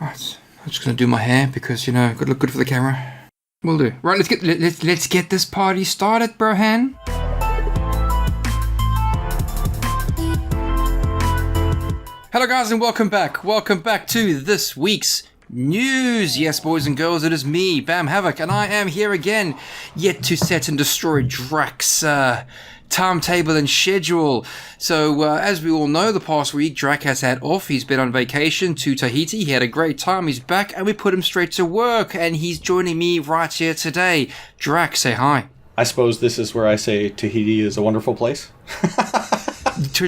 Right. I'm just gonna do my hair because gotta look good for the camera. Will do. Right, let's get this party started, brohan. Hello guys and welcome back. Welcome back to this week's news. Yes, boys and girls, it is me, Bam Havoc, and I am here again, yet to set and destroy Drack's timetable and schedule. So, as we all know, the past week, Drack has had off. He's been on vacation to Tahiti. He had a great time. He's back, and we put him straight to work, and he's joining me right here today. Drack, say hi. I suppose this is where I say Tahiti is a wonderful place. You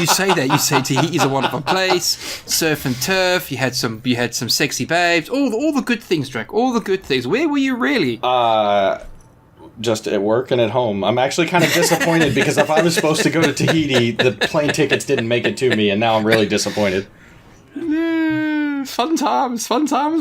say that. You say Tahiti is a wonderful place. Surf and turf. You had some sexy babes. All the good things, Drack. All the good things. Where were you really? Just at work and at home. I'm actually kind of disappointed because if I was supposed to go to Tahiti, the plane tickets didn't make it to me, and now I'm really disappointed. Fun times,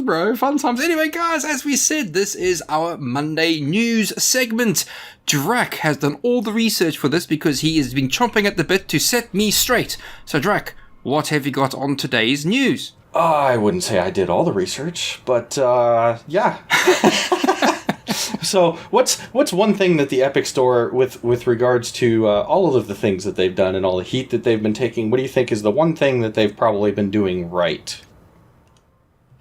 bro. Fun times. Anyway, guys, as we said, this is our Monday news segment. Drack has done all the research for this because he has been chomping at the bit to set me straight. So, Drack, what have you got on today's news? I wouldn't say I did all the research, but yeah. So, what's one thing that the Epic Store, with regards to all of the things that they've done and all the heat that they've been taking, what do you think is the one thing that they've probably been doing right?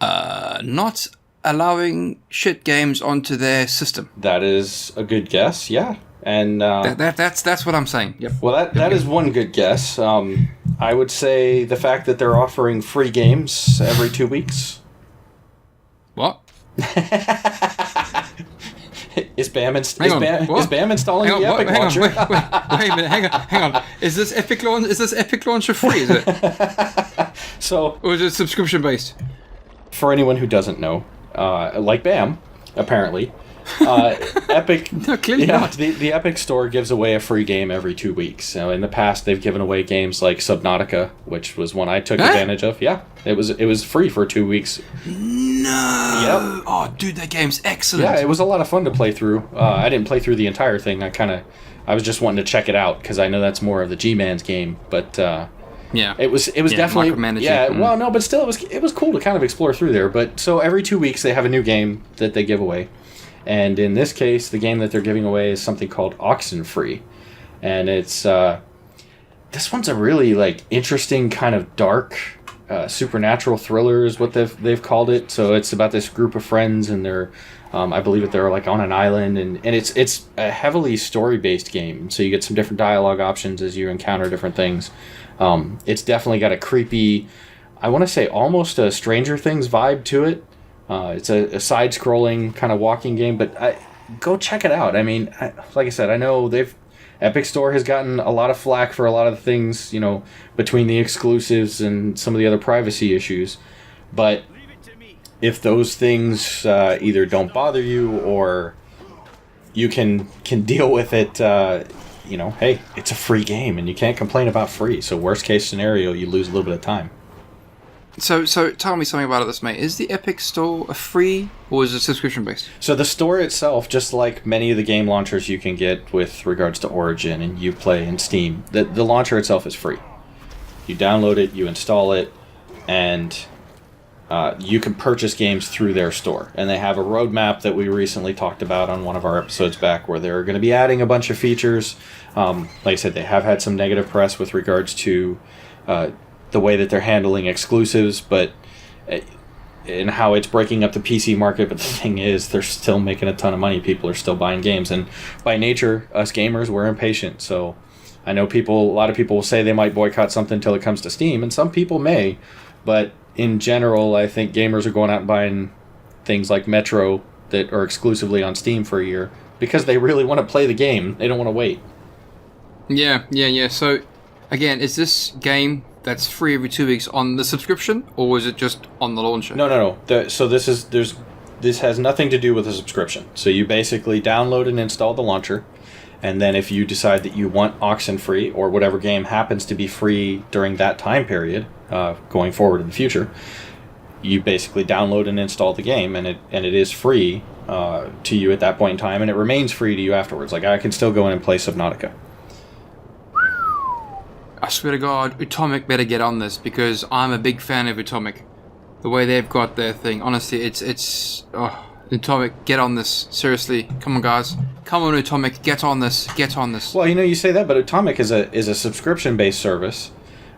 Not allowing shit games onto their system. That is a good guess, yeah. And that's what I'm saying. Yep. Well, that is one good guess. I would say the fact that they're offering free games every 2 weeks. What? Is BAM installing the Epic Launcher? Wait a minute, hang on. Is this Epic Launcher free, is it? Or is it subscription based? For anyone who doesn't know, like BAM, apparently, Epic. No, clearly not. The Epic Store gives away a free game every 2 weeks. So in the past, they've given away games like Subnautica, which was one I took advantage of. Yeah, it was free for 2 weeks. No. Yep. Oh, dude, that game's excellent. Yeah, it was a lot of fun to play through. I didn't play through the entire thing. I was just wanting to check it out because I know that's more of the G-Man's game, but. Yeah, it was definitely Well, no, but still, it was cool to kind of explore through there. But so every 2 weeks they have a new game that they give away, and in this case, the game that they're giving away is something called Oxenfree, and it's this one's a really interesting kind of dark supernatural thriller is what they've called it. So it's about this group of friends, and they're I believe that they're on an island, and it's a heavily story based game. So you get some different dialogue options as you encounter different things. It's definitely got a creepy, I want to say almost a Stranger Things vibe to it. It's a side-scrolling kind of walking game, but go check it out. I mean, like I said, I know Epic Store has gotten a lot of flack for a lot of the things, between the exclusives and some of the other privacy issues. But if those things either don't bother you or you can deal with it, hey, it's a free game, and you can't complain about free. So worst case scenario, you lose a little bit of time. So tell me something about this, mate. Is the Epic Store a free, or is it subscription based? So the store itself, just like many of the game launchers you can get with regards to Origin and Uplay and Steam, the launcher itself is free. You download it, you install it, and you can purchase games through their store. And they have a roadmap that we recently talked about on one of our episodes back where they're going to be adding a bunch of features. Like I said, they have had some negative press with regards to the way that they're handling exclusives, but and how it's breaking up the PC market. But the thing is, they're still making a ton of money. People are still buying games. And by nature, us gamers, we're impatient. So I know a lot of people will say they might boycott something until it comes to Steam, and some people may, but in general, I think gamers are going out and buying things like Metro that are exclusively on Steam for a year because they really want to play the game. They don't want to wait. Yeah. So, again, is this game that's free every 2 weeks on the subscription, or is it just on the launcher? No. This has nothing to do with a subscription. So you basically download and install the launcher, and then if you decide that you want Oxenfree or whatever game happens to be free during that time period, going forward in the future, you basically download and install the game, and it is free to you at that point in time, and it remains free to you afterwards. Like, I can still go in and play Subnautica. I swear to God, Atomic better get on this, because I'm a big fan of Atomic. The way they've got their thing, honestly, it's Atomic, get on this. Seriously, come on, guys. Come on, Atomic, get on this. Get on this. Well, you say that, but Atomic is a subscription-based service,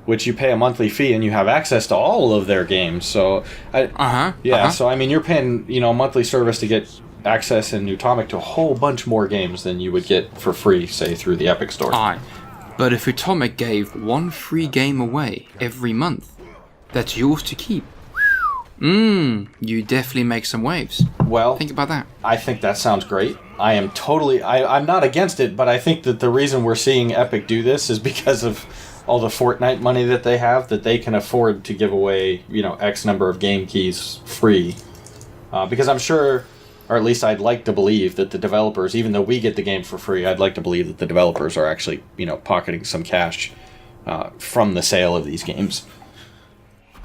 which you pay a monthly fee and you have access to all of their games. So, So I mean, you're paying a monthly service to get access in Atomic to a whole bunch more games than you would get for free, say through the Epic Store. Aye, but if Atomic gave one free game away every month, that's yours to keep. You definitely make some waves. Well, think about that. I think that sounds great. I'm not against it, but I think that the reason we're seeing Epic do this is because of all the Fortnite money that they have, that they can afford to give away, X number of game keys free. Because I'm sure, or at least I'd like to believe that the developers, even though we get the game for free, I'd like to believe that the developers are actually, pocketing some cash from the sale of these games.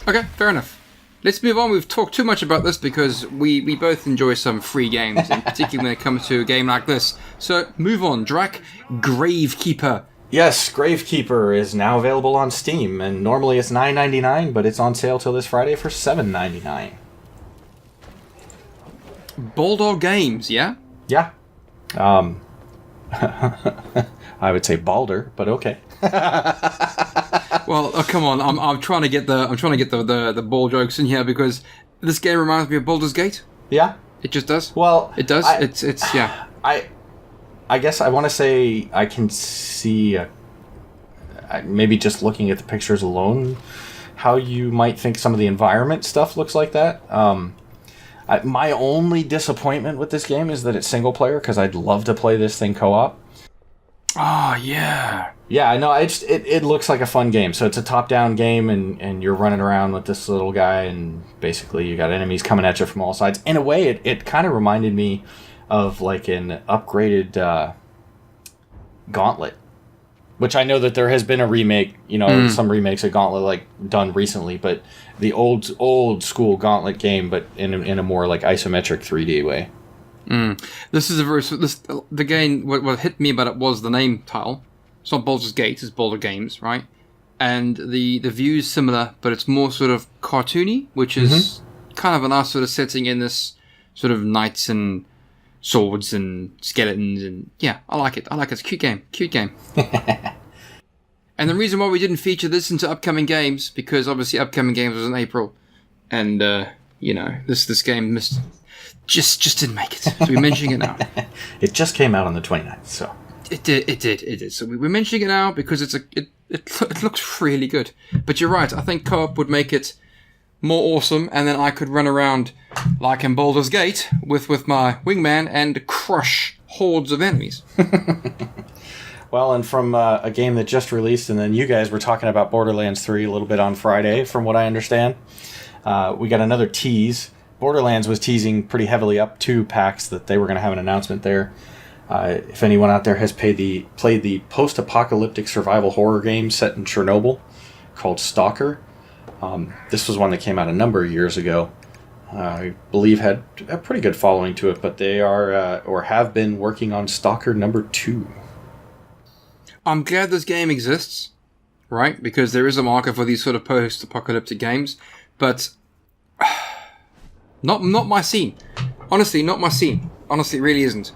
Okay, fair enough. Let's move on. We've talked too much about this because we both enjoy some free games, and particularly when it comes to a game like this. So, move on, Drac. Gravekeeper. Yes, Gravekeeper is now available on Steam, and normally it's $9.99, but it's on sale till this Friday for $7.99. Bulldog Games, yeah? Yeah. I would say Balder, but okay. Well, come on. I'm trying to get the ball jokes in here because this game reminds me of Baldur's Gate. Yeah, it just does. Well, it does. It's yeah. I guess I want to say I can see maybe just looking at the pictures alone how you might think some of the environment stuff looks like that. My only disappointment with this game is that it's single player because I'd love to play this thing co-op. Oh, yeah. Yeah, I know. It looks like a fun game. So it's a top-down game, and you're running around with this little guy, and basically you got enemies coming at you from all sides. In a way, it kind of reminded me of like an upgraded Gauntlet, which I know that there has been a remake, some remakes of Gauntlet like done recently, but the old school Gauntlet game, but in a more like isometric 3D way. This is the game. What hit me about it was the name title. It's not Baldur's Gate, it's Baldur Games, right? And the view is similar, but it's more sort of cartoony, which is kind of a nice sort of setting in this sort of knights and swords and skeletons, and yeah, I like it. It's a cute game. And the reason why we didn't feature this into upcoming games, because obviously upcoming games was in April, and this game just didn't make it. So we're mentioning it now. It just came out on the 29th, so it did. So we're mentioning it now because it looks really good. But you're right. I think co-op would make it more awesome, and then I could run around like in Baldur's Gate with my wingman and crush hordes of enemies. Well, and from a game that just released, and then you guys were talking about Borderlands 3 a little bit on Friday, from what I understand, we got another tease. Borderlands was teasing pretty heavily up to PAX that they were going to have an announcement there. If anyone out there has played the post-apocalyptic survival horror game set in Chernobyl called Stalker, this was one that came out a number of years ago. I believe had a pretty good following to it, but they are or have been working on Stalker number 2. I'm glad this game exists, right? Because there is a market for these sort of post-apocalyptic games, but not my scene. Honestly, not my scene. Honestly, it really isn't.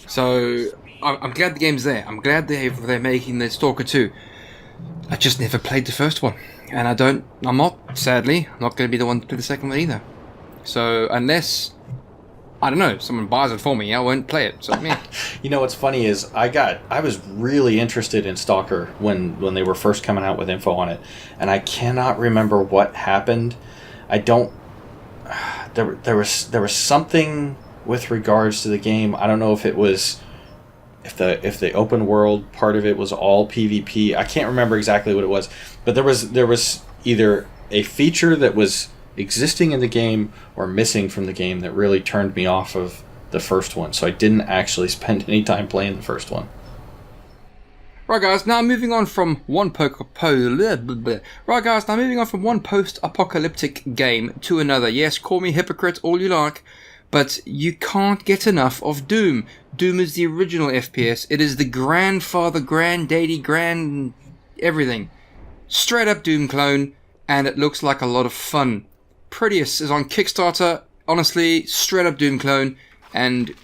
So I'm glad the game's there. I'm glad they're making the Stalker 2. I just never played the first one, and I'm not going to be the one to play the second one either. So unless, I don't know, someone buys it for me, I won't play it. So yeah. What's funny is I was really interested in Stalker when they were first coming out with info on it, and I cannot remember what happened. There was something with regards to the game. I don't know if it was if the open world part of it was all PvP. I can't remember exactly what it was, but there was either a feature that was existing in the game or missing from the game that really turned me off of the first one. So I didn't actually spend any time playing the first one. Right, guys. Now moving on from one post-apocalyptic game to another. Yes, call me hypocrite all you like, but you can't get enough of Doom. Doom is the original FPS. It is the grandfather, granddaddy, grand everything. Straight up Doom clone, and it looks like a lot of fun. Prodeus is on Kickstarter. Honestly, straight up Doom clone. And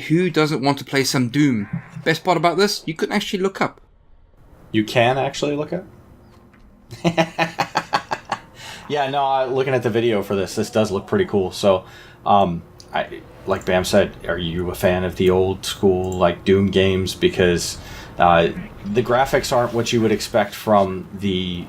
who doesn't want to play some Doom? Best part about this, you can actually look up. You can actually look up? Yeah, no, looking at the video for this does look pretty cool. So, like Bam said, are you a fan of the old school like Doom games? Because the graphics aren't what you would expect from the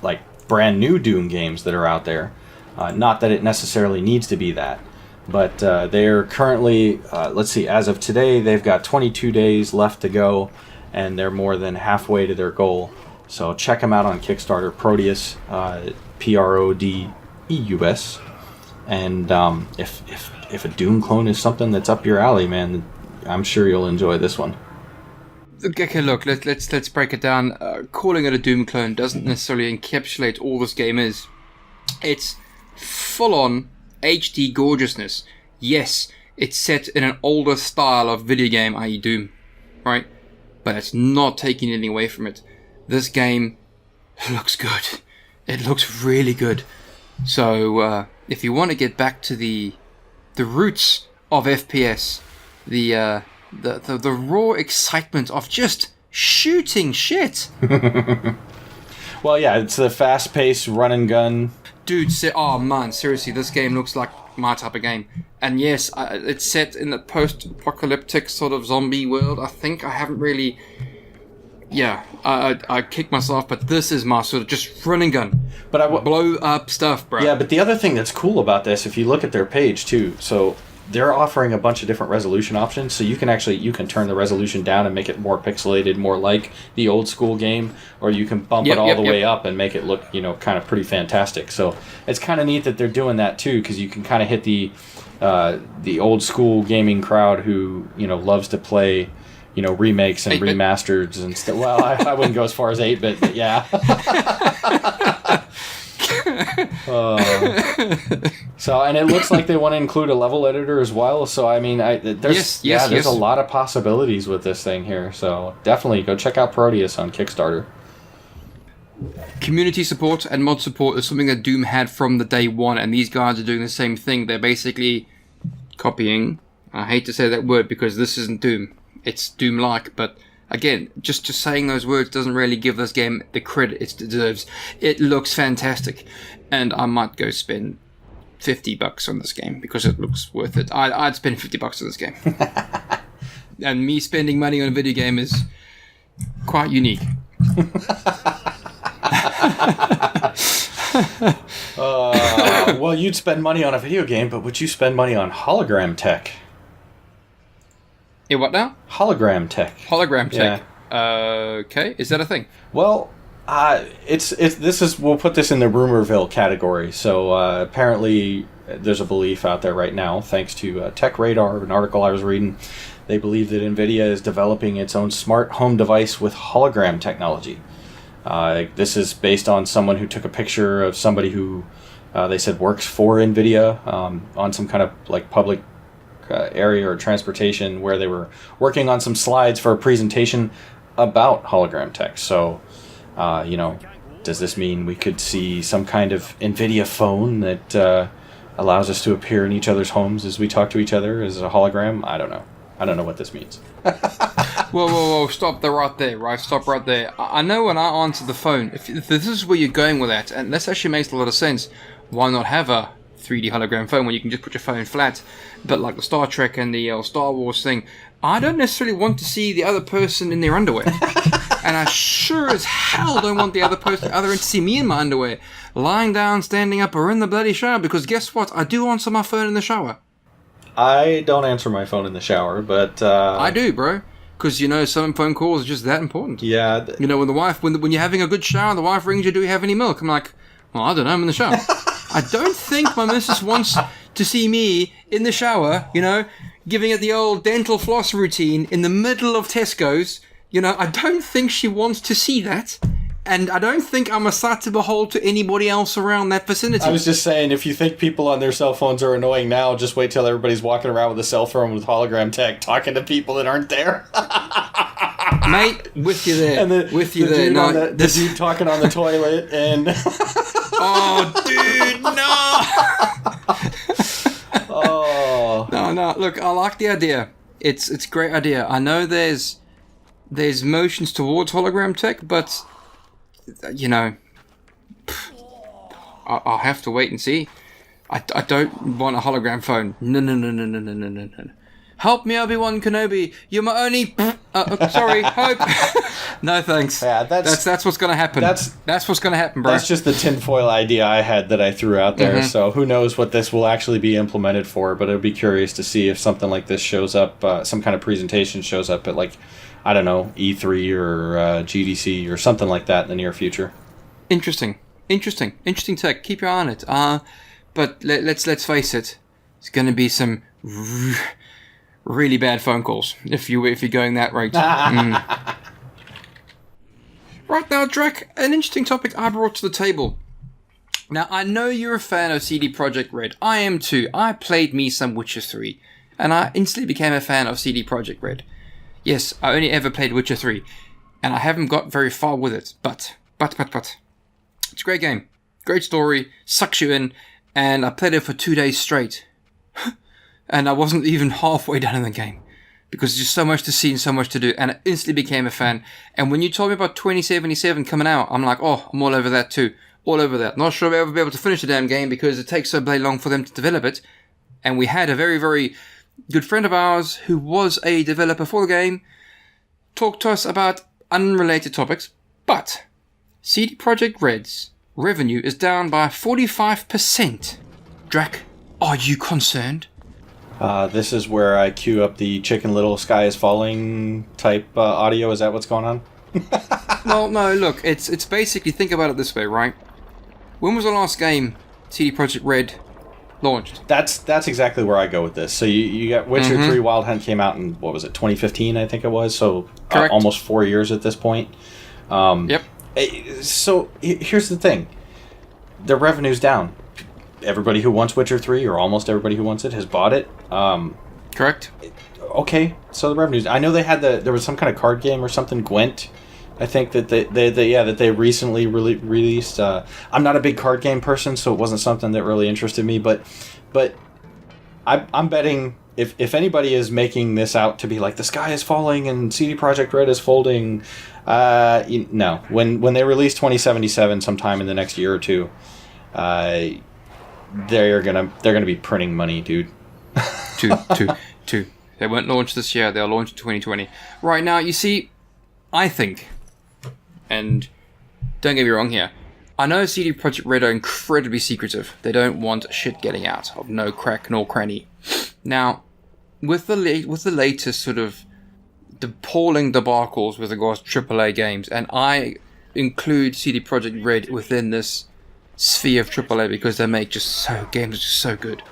like brand new Doom games that are out there. Not that it necessarily needs to be that, but they're currently, let's see, as of today, they've got 22 days left to go, and they're more than halfway to their goal. So check them out on Kickstarter, Prodeus, Prodeus. And if a Doom clone is something that's up your alley, man, I'm sure you'll enjoy this one. Okay, look, let's break it down. Calling it a Doom clone doesn't necessarily encapsulate all this game is. It's full-on HD gorgeousness. Yes, it's set in an older style of video game, i.e. Doom, right? But it's not taking anything away from it. This game looks good. It looks really good. So, if you want to get back to the roots of FPS, the raw excitement of just shooting shit. Well, yeah, it's the fast-paced run and gun. Dude, oh man, seriously, this game looks like my type of game. And yes, it's set in the post-apocalyptic sort of zombie world. I think I haven't really... Yeah, I kicked myself, but this is my sort of just run and gun. But blow up stuff, bro. Yeah, but the other thing that's cool about this, if you look at their page too, so they're offering a bunch of different resolution options, so you can turn the resolution down and make it more pixelated, more like the old school game, or you can bump it all the way up and make it look, kind of pretty fantastic. So it's kind of neat that they're doing that too, because you can kind of hit the old school gaming crowd who loves to play remakes and 8-bit remasters and stuff. Well, I wouldn't go as far as 8-bit, but yeah. So, and it looks like they want to include a level editor as well. So, I mean, there's a lot of possibilities with this thing here. So, definitely go check out Prodeus on Kickstarter. Community support and mod support is something that Doom had from the day one, and these guys are doing the same thing. They're basically copying. I hate to say that word because this isn't Doom. It's Doom-like, but again, just saying those words doesn't really give this game the credit it deserves. It looks fantastic, and I might go spend $50 on this game because it looks worth it. I'd spend $50 on this game. And me spending money on a video game is quite unique. Well, you'd spend money on a video game, but would you spend money on Hologram Tech? Yeah, what now? Hologram Tech. Hologram Tech. Yeah. Okay, is that a thing? Well, we'll put this in the Rumorville category. So apparently, there's a belief out there right now, thanks to Tech Radar, an article I was reading. They believe that Nvidia is developing its own smart home device with hologram technology. This is based on someone who took a picture of somebody who they said works for Nvidia on some kind of like public area or transportation where they were working on some slides for a presentation about hologram tech. So, does this mean we could see some kind of Nvidia phone that allows us to appear in each other's homes as we talk to each other as a hologram? I don't know. I don't know what this means. Whoa, stop there right there, right? Stop right there. I know when I answer the phone, if this is where you're going with that, and this actually makes a lot of sense, why not have a 3D hologram phone when you can just put your phone flat? But like the Star Trek and the Star Wars thing, I don't necessarily want to see the other person in their underwear. And I sure as hell don't want the other to see me in my underwear, lying down, standing up, or in the bloody shower, because guess what? I do answer my phone in the shower. I don't answer my phone in the shower, but... I do, bro. Because, some phone calls are just that important. Yeah. When the wife, when you're having a good shower, the wife rings you, do you have any milk? I'm like, well, I don't know, I'm in the shower. I don't think my missus wants to see me in the shower, giving it the old dental floss routine in the middle of Tesco's. I don't think she wants to see that. And I don't think I'm a sight to behold to anybody else around that vicinity. I was just saying, if you think people on their cell phones are annoying now, just wait till everybody's walking around with a cell phone with hologram tech talking to people that aren't there. Mate, with you there. And the dude talking on the toilet and... Oh, dude, no! Oh. No, look, I like the idea. It's a great idea. I know there's motions towards Hologram Tech, but, you know, I'll have to wait and see. I don't want a hologram phone. No. Help me, Obi-Wan Kenobi. You're my only... sorry, hope. No, thanks. Yeah, that's what's going to happen. That's what's going to happen, bro. That's just the tinfoil idea I had that I threw out there. So who knows what this will actually be implemented for, but I'd be curious to see if something like this shows up, some kind of presentation shows up at, like, I don't know, E3 or GDC or something like that in the near future. Interesting tech. Keep your eye on it. But let's face it, it's going to be some really bad phone calls if you're going that rate. Right now, Drac, an interesting topic I brought to the table. Now, I know you're a fan of CD Projekt Red. I am too. I played me some Witcher 3, and I instantly became a fan of CD Projekt Red. Yes, I only ever played Witcher 3, and I haven't got very far with it, but. It's a great game. Great story, sucks you in, and I played it for 2 days straight. And I wasn't even halfway done in the game. Because there's just so much to see and so much to do, and I instantly became a fan. And when you told me about 2077 coming out, I'm like, oh, I'm all over that too. All over that. Not sure I'll ever be able to finish the damn game because it takes so bloody long for them to develop it. And we had a very, very good friend of ours who was a developer for the game talk to us about unrelated topics, but CD Projekt Red's revenue is down by 45%. Drac, are you concerned? This is where I cue up the Chicken Little Sky is Falling type audio. Is that what's going on? Well, no, look, it's basically, think about it this way, right? When was the last game CD Projekt Red launched? That's exactly where I go with this. So you got Witcher 3 Wild Hunt came out in, what was it, 2015, I think it was? So almost 4 years at this point. Yep. So here's the thing. The revenue's down. Everybody who wants Witcher 3, or almost everybody who wants it, has bought it. Correct. Okay, so the revenues. I know they had there was some kind of card game or something, Gwent. I think that they recently released. I'm not a big card game person, so it wasn't something that really interested me. But I'm betting if anybody is making this out to be like the sky is falling and CD Projekt Red is folding, no. When they release 2077 sometime in the next year or two, they're gonna be printing money, dude. Two. They won't launch this year. They'll launch in 2020. Right now, you see, I think, and don't get me wrong here, I know CD Projekt Red are incredibly secretive. They don't want shit getting out of no crack nor cranny. Now, with the latest sort of appalling debacles with regards to AAA games, and I include CD Projekt Red within this sphere of AAA because they make games just so good.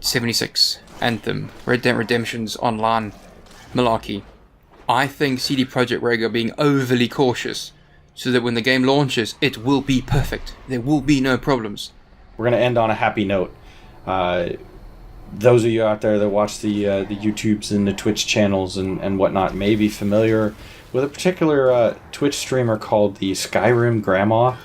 76, Anthem, Red Dead Redemption's online malarkey. I think CD Projekt Red are being overly cautious so that when the game launches, it will be perfect. There will be no problems. We're going to end on a happy note. Those of you out there that watch the YouTubes and the Twitch channels and whatnot may be familiar with a particular Twitch streamer called the Skyrim Grandma.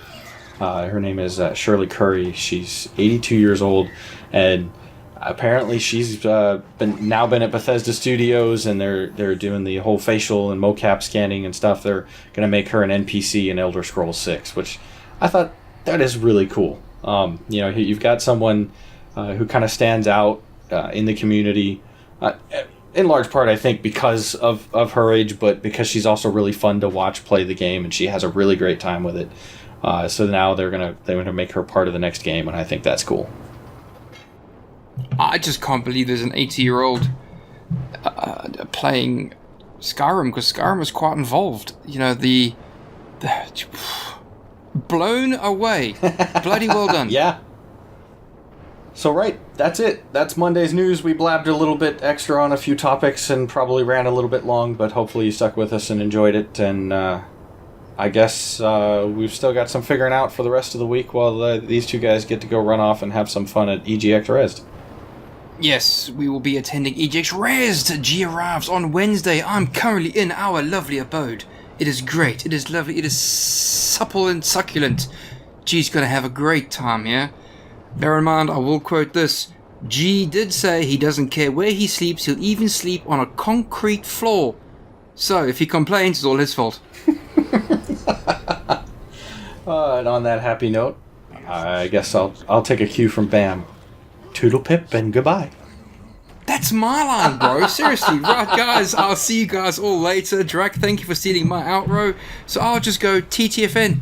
Her name is Shirley Curry. She's 82 years old, and apparently she's been at Bethesda Studios, and they're doing the whole facial and mocap scanning and stuff. They're going to make her an NPC in Elder Scrolls 6, which I thought that is really cool. You've got someone who kind of stands out in the community, in large part, I think, because of her age, but because she's also really fun to watch play the game, and she has a really great time with it. So now they're gonna make her part of the next game, and I think that's cool. I just can't believe there's an 80-year-old playing Skyrim, because Skyrim is quite involved. You know, the blown away. Bloody well done. Yeah. So right, that's it. That's Monday's news. We blabbed a little bit extra on a few topics and probably ran a little bit long, but hopefully you stuck with us and enjoyed it. And I guess we've still got some figuring out for the rest of the week while these two guys get to go run off and have some fun at EGX Res. Yes, we will be attending EGX Rezzed. G arrives on Wednesday. I'm currently in our lovely abode. It is great. It is lovely. It is supple and succulent. G's gonna have a great time here. Bear in mind, I will quote this. G did say he doesn't care where he sleeps. He'll even sleep on a concrete floor. So, if he complains, it's all his fault. And on that happy note, I guess I'll take a cue from Bam. Toodle pip and goodbye. That's my line, bro. Seriously. Right, guys. I'll see you guys all later. Drac, thank you for stealing my outro. So I'll just go TTFN.